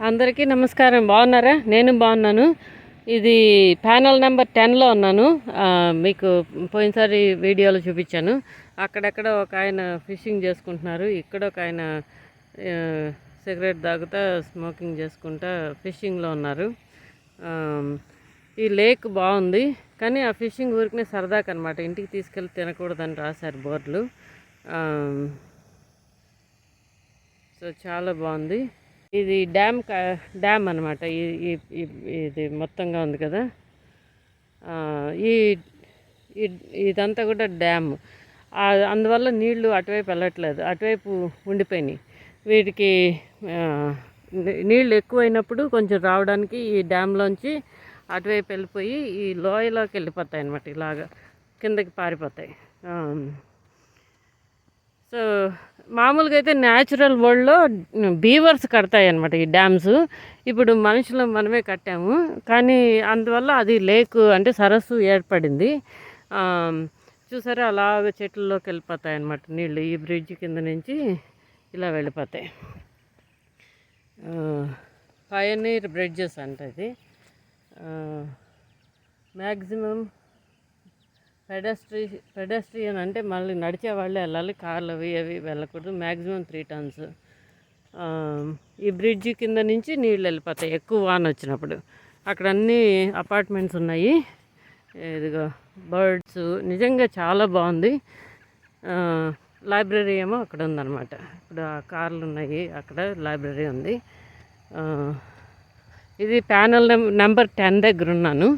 అందరికీ నమస్కారం. బాగున్నారా? నేను బాగున్నాను. ఇది ప్యానల్ నెంబర్ 10లో ఉన్నాను. మీకు పోయినసారి వీడియోలో చూపించాను. అక్కడెక్కడ ఒక ఆయన ఫిషింగ్ చేసుకుంటున్నారు, ఇక్కడ ఒక ఆయన సిగరెట్ తాగుతా స్మోకింగ్ చేసుకుంటా ఫిషింగ్లో ఉన్నారు. ఈ లేక్ బాగుంది, కానీ ఆ ఫిషింగ్ ఊరికనే సరదాకు అనమాట, ఇంటికి తీసుకెళ్ళి తినకూడదని రాశారు బోర్డులు. సో చాలా బాగుంది. ఇది డ్యామ్ అనమాట. ఇది మొత్తంగా ఉంది కదా. ఈ ఇదంతా కూడా డ్యామ్. అందువల్ల నీళ్లు అటువైపు వెళ్ళట్లేదు, అటువైపు ఉండిపోయినాయి. వీటికి నీళ్ళు ఎక్కువైనప్పుడు కొంచెం రావడానికి ఈ డ్యామ్లోంచి అటువైపు వెళ్ళిపోయి ఈ లోయలోకి వెళ్ళిపోతాయి అన్నమాట, ఇలాగా కిందకి పారిపోతాయి. సో మామూలుగా అయితే న్యాచురల్ వరల్డ్లో బీవర్స్ కడతాయి అన్నమాట ఈ డ్యామ్స్. ఇప్పుడు మనుషులు మనమే కట్టాము, కానీ అందువల్ల అది లేక్ అంటే సరస్సు ఏర్పడింది. చూసారా, అలాగ చెట్లలోకి వెళ్ళిపోతాయి అన్నమాట నీళ్ళు. ఈ బ్రిడ్జ్ కింద నుంచి ఇలా వెళ్ళిపోతాయి. పయనీర్ బ్రిడ్జెస్ అంటే ఇది మ్యాక్సిమం పెడస్ట్రియన్ అంటే మళ్ళీ నడిచే వాళ్ళే వెళ్ళాలి, కార్లు అవి వెళ్ళకూడదు. Maximum 3 tons. ఈ బ్రిడ్జ్ కింద నుంచి నీళ్ళు వెళ్ళిపోతాయి ఎక్కువ వాన వచ్చినప్పుడు. అక్కడ అన్నీ అపార్ట్మెంట్స్ ఉన్నాయి. ఇదిగో బర్డ్స్, నిజంగా చాలా బాగుంది. లైబ్రరీ ఏమో అక్కడ ఉందన్నమాట. ఇప్పుడు ఆ కార్లు ఉన్నాయి, అక్కడ లైబ్రరీ ఉంది. ఇది ప్యానల్ నెంబర్ 10 దగ్గర ఉన్నాను.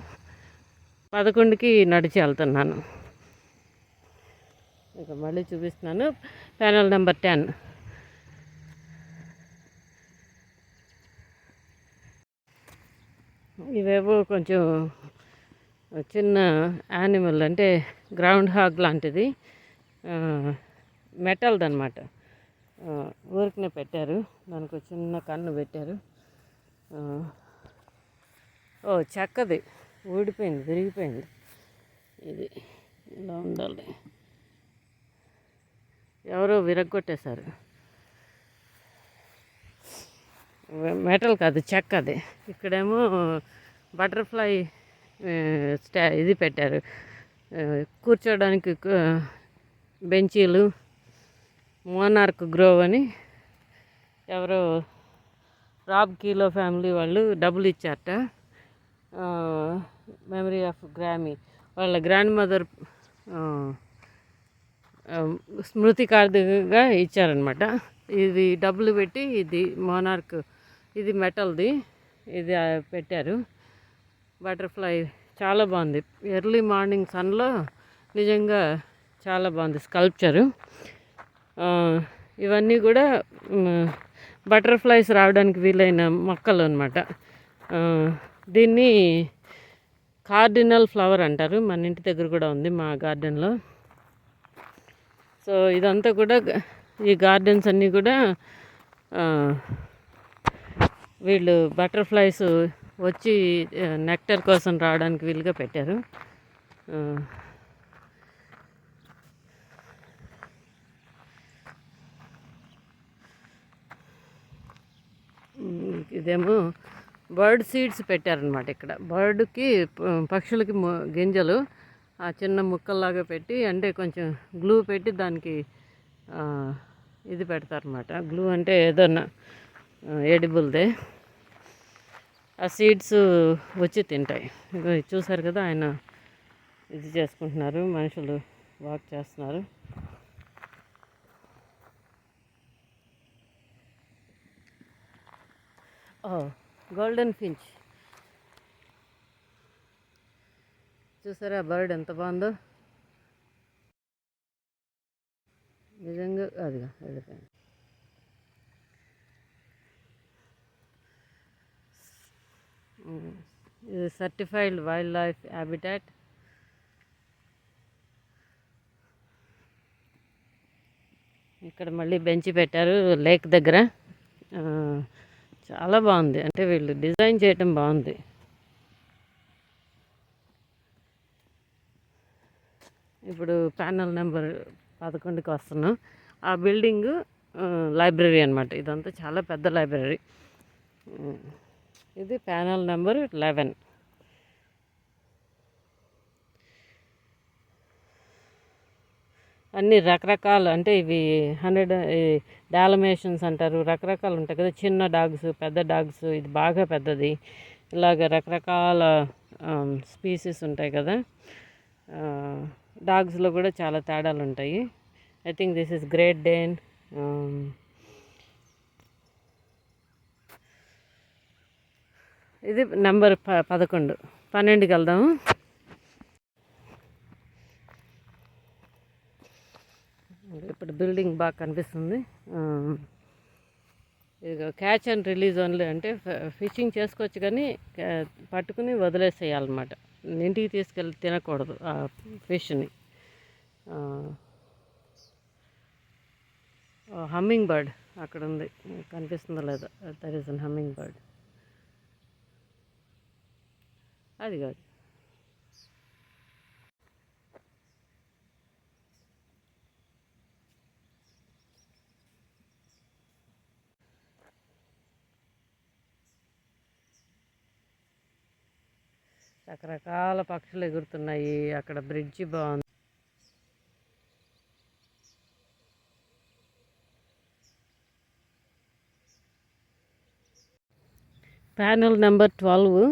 11కి నడిచి వెళ్తున్నాను. ఇక మళ్ళీ చూపిస్తున్నాను. Panel number 10. ఇవేవో కొంచెం చిన్న యానిమల్, అంటే గ్రౌండ్ హాగ్ లాంటిది, మెటల్ది అనమాట. ఊరికనే పెట్టారు, దానికి చిన్న కన్ను పెట్టారు. చెక్కది, ఊడిపోయింది, విరిగిపోయింది. ఇది ఇలా ఉండాలి. ఎవరో విరగొట్టేశారు. మెటల్ కాదు, చెక్క అది. ఇక్కడేమో బటర్ఫ్లై ఇది పెట్టారు, కూర్చోడానికి బెంచీలు. మోనార్క్ గ్రోవ్ అని ఎవరో రాబ్ కీలో ఫ్యామిలీ వాళ్ళు డబ్బులు ఇచ్చారట. మెమరీ ఆఫ్ గ్రామీ, వాళ్ళ గ్రాండ్ మదర్ స్మృతి కార్డుగా ఇచ్చారనమాట. ఇది డబ్బులు పెట్టి, ఇది మోనార్క్, ఇది మెటల్ది, ఇది పెట్టారు. బటర్ఫ్లై చాలా బాగుంది. ఎర్లీ మార్నింగ్ సన్లో నిజంగా చాలా బాగుంది స్కల్ప్చరు. ఇవన్నీ కూడా బటర్ఫ్లైస్ రావడానికి వీలైన మొక్కలు అనమాట. దీన్ని కార్డినల్ ఫ్లవర్ అంటారు. మన ఇంటి దగ్గర కూడా ఉంది, మా గార్డెన్లో. సో ఇదంతా కూడా, ఈ గార్డెన్స్ అన్నీ కూడా వీళ్ళు బటర్ఫ్లైస్ వచ్చి నెక్టర్ కోసం రావడానికి వీలుగా పెట్టారు. ఇదేమో బర్డ్ సీడ్స్ పెట్టారనమాట. ఇక్కడ బర్డ్కి, పక్షులకి గింజలు ఆ చిన్న ముక్కల్లాగా పెట్టి, అంటే కొంచెం గ్లూ పెట్టి దానికి ఇది పెడతారనమాట. గ్లూ అంటే ఏదన్నా ఎడిబుల్దే. ఆ సీడ్స్ వచ్చి తింటాయి. చూసారు కదా, ఆయన ఇది చేసుకుంటున్నారు, మనుషులు వాక్ చేస్తున్నారు. గోల్డెన్ ఫించ్ చూసారా, బర్డ్ ఎంత బాగుందో నిజంగా. అదిగా వెళ్ళిపోయింది. ఇది సర్టిఫైడ్ వైల్డ్ లైఫ్ హ్యాబిటాట్. ఇక్కడ మళ్ళీ బెంచ్ పెట్టారు లేక్ దగ్గర. చాలా బాగుంది, అంటే వీళ్ళు డిజైన్ చేయటం బాగుంది. ఇప్పుడు ప్యానల్ నెంబర్ 11కి వస్తున్నాం. ఆ బిల్డింగు లైబ్రరీ అనమాట. ఇదంతా చాలా పెద్ద లైబ్రరీ. ఇది ప్యానల్ నెంబర్ 11. అన్ని రకరకాలు, అంటే ఇవి 100 డాలమేషన్స్ అంటారు, రకరకాలు ఉంటాయి కదా, చిన్న డాగ్స్, పెద్ద డాగ్స్. ఇది బాగా పెద్దది. ఇలాగ రకరకాల స్పీసీస్ ఉంటాయి కదా. డాగ్స్లో కూడా చాలా తేడాలు ఉంటాయి. I think this is great Dane. ఇది నెంబర్ 11. 12కి వెళ్దాము. ఇప్పుడు బిల్డింగ్ బాగా కనిపిస్తుంది. ఇక క్యాచ్ అండ్ రిలీజ్ ఓన్లీ, అంటే ఫిషింగ్ చేసుకోవచ్చు కానీ పట్టుకుని వదిలేసేయాలన్నమాట. ఇంటికి తీసుకెళ్ళి తినకూడదు ఆ ఫిష్ని. హమ్మింగ్ బర్డ్ అక్కడ ఉంది, కనిపిస్తుందో లేదో. That is an humming bird. అది కాదు, రకరకాల పక్షులు ఎగురుతున్నాయి. అక్కడ బ్రిడ్జి బాగుంది. Panel number 12.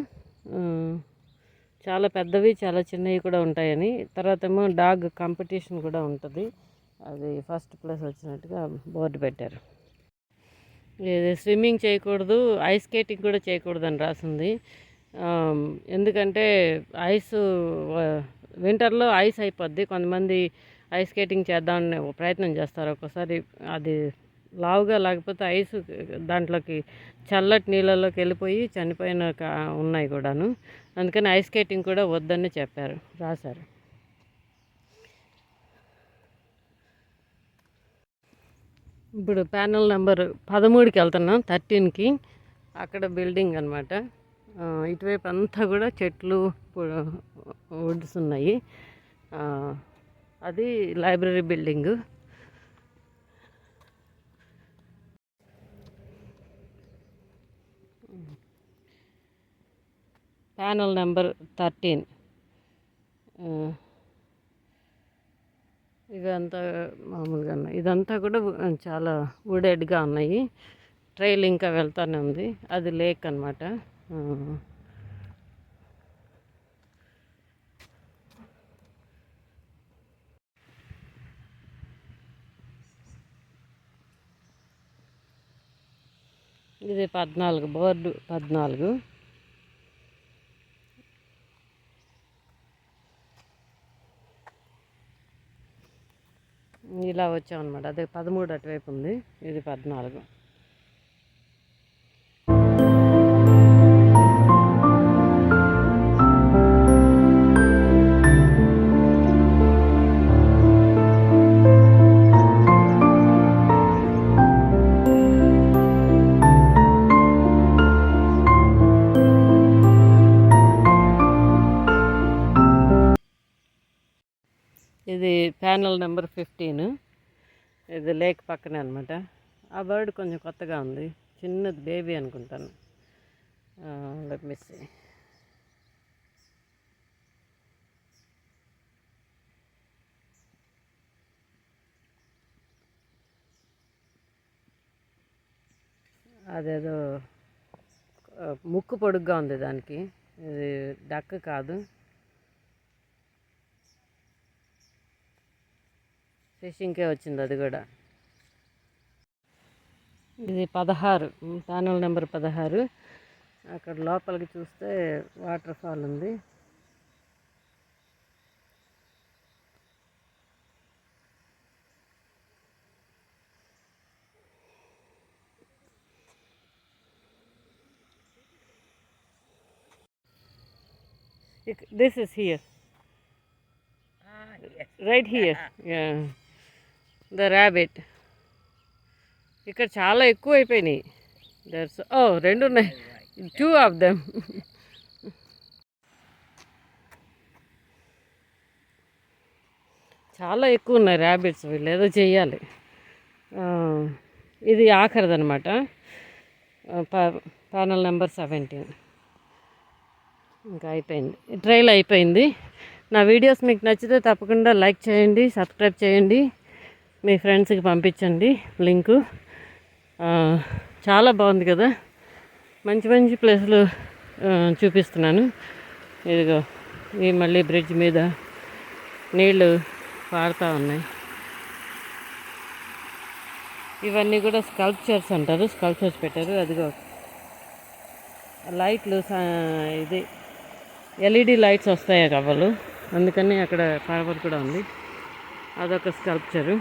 చాలా పెద్దవి, చాలా చిన్నవి కూడా ఉంటాయని. తర్వాత ఏమో డాగ్ కాంపిటీషన్ కూడా ఉంటుంది. అది ఫస్ట్ ప్లేస్ వచ్చినట్టుగా బోర్డు పెట్టారు. ఇది స్విమ్మింగ్ చేయకూడదు, ఐస్ స్కేటింగ్ కూడా చేయకూడదు అని రాసింది. ఎందుకంటే ఐస్ వింటర్లో ఐస్ అయిపోద్ది. కొంతమంది ఐస్ స్కేటింగ్ చేద్దామని ప్రయత్నం చేస్తారు. ఒక్కోసారి అది లావుగా, లేకపోతే ఐస్ దాంట్లోకి చల్లటి నీళ్ళలోకి వెళ్ళిపోయి చనిపోయిన ఉన్నాయి కూడాను. అందుకని ఐస్ స్కేటింగ్ కూడా వద్దని చెప్పారు, రాశారు. ఇప్పుడు ప్యానల్ నెంబర్ 13కి వెళ్తున్నాం, 13కి. అక్కడ బిల్డింగ్ అనమాట. ఇటువైపు అంతా కూడా చెట్లు, వుడ్స్ ఉన్నాయి. అది లైబ్రరీ బిల్డింగు. Panel number 13. ఇదంతా మామూలుగా ఉన్నాయి. ఇదంతా కూడా చాలా వుడెడ్గా ఉన్నాయి. ట్రైల్ ఇంకా వెళ్తానే ఉంది. అది లేక్ అనమాట. ఇది 14, బోర్డు 14. ఇలా వచ్చామన్నమాట. అదే 13 అటువైపు ఉంది, ఇది 14. ఇది ప్యానల్ నెంబర్ 15. ఇది లేక్ పక్కనే అనమాట. ఆ బర్డ్ కొంచెం కొత్తగా ఉంది, చిన్నది బేబీ అనుకుంటాను. Let me see. అదేదో ముక్కు పొడుగ్గా ఉంది దానికి. ఇది డక్ కాదు, ఫిషింగ్కే వచ్చింది అది కూడా. ఇది 16, ప్యానల్ నెంబర్ 16. అక్కడ లోపలికి చూస్తే వాటర్ ఫాల్ ఉంది. This is here. Yes. Right here. Yeah. The rabbit. ఇక్కడ చాలా ఎక్కువ అయిపోయినాయి. దర్స్ రెండు ఉన్నాయి, 2 of them. చాలా ఎక్కువ ఉన్నాయి ర్యాబిట్స్. వీళ్ళు ఏదో చెయ్యాలి. ఇది ఆఖరిదనమాట. Panel number 17. ఇంకా అయిపోయింది, ట్రైల్ అయిపోయింది. నా వీడియోస్ మీకు నచ్చితే తప్పకుండా లైక్ చేయండి, సబ్స్క్రైబ్ చేయండి, మీ ఫ్రెండ్స్కి పంపించండి లింకు. చాలా బాగుంది కదా, మంచి మంచి ప్లేసులు చూపిస్తున్నాను. ఇదిగో ఈ మళ్ళీ బ్రిడ్జ్ మీద నీళ్ళు పారుతూ ఉన్నాయి. ఇవన్నీ కూడా స్కల్ప్చర్స్ అంటారు, స్కల్ప్చర్స్ పెట్టారు. అదిగో లైట్లు, ఇది ఎల్ఈడి లైట్స్ వస్తాయి కవ్వలు, అందుకని అక్కడ పవర్ కూడా ఉంది. అదొక స్కల్ప్చరు.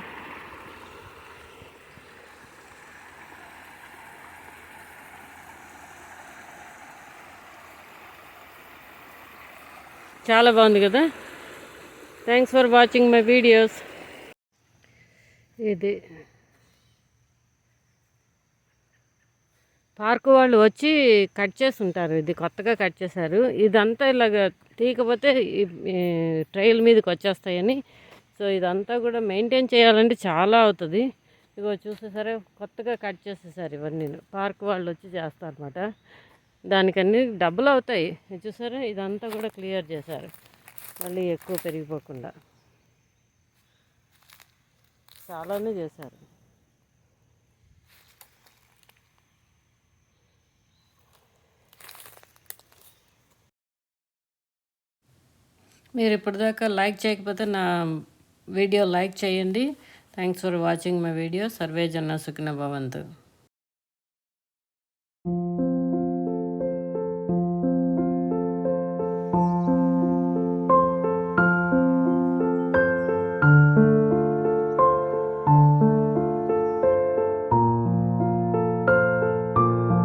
చాలా బాగుంది కదా. Thanks for watching my videos. ఇది పార్కు వాళ్ళు వచ్చి కట్ చేసి ఉంటారు, ఇది కొత్తగా కట్ చేశారు. ఇదంతా ఇలాగ తీయకపోతే ట్రైల్ మీదకి వచ్చేస్తాయని, సో ఇదంతా కూడా మెయింటైన్ చేయాలంటే చాలా అవుతుంది. ఇగో చూసేసరే కొత్తగా కట్ చేసేసారు ఇవన్నీ, పార్క్ వాళ్ళు వచ్చి చేస్తారన్నమాట. దానికన్నీ డబ్బులు అవుతాయి. చూసారా, ఇదంతా కూడా క్లియర్ చేశారు మళ్ళీ ఎక్కువ పెరిగిపోకుండా, చాలానే చేశారు. మీరు ఇప్పటిదాకా లైక్ చేయకపోతే నా వీడియో లైక్ చేయండి. Thanks for watching my video. Survey జన సుఖినో భవంతు.